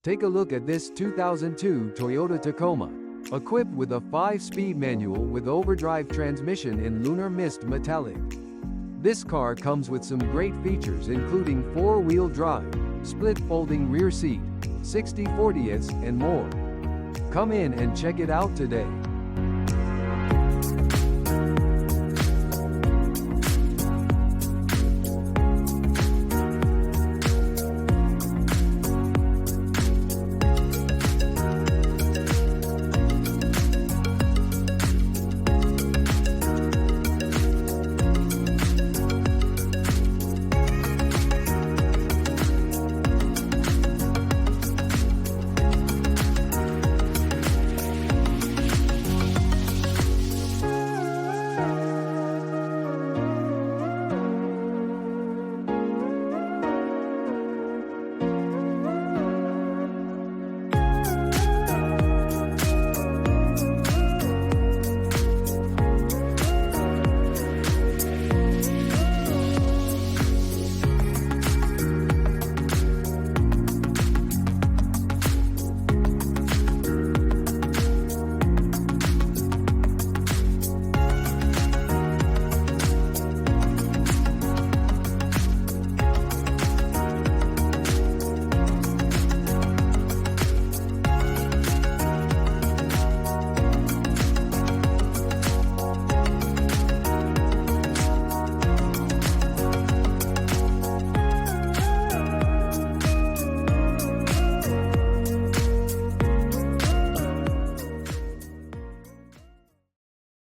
Take a look at this 2002 Toyota Tacoma. Equipped with a 5-speed manual with overdrive transmission in Lunar Mist Metallic. This car comes with some great features including 4-wheel drive, split folding rear seat, 60/40ths, and more. Come in and check it out today.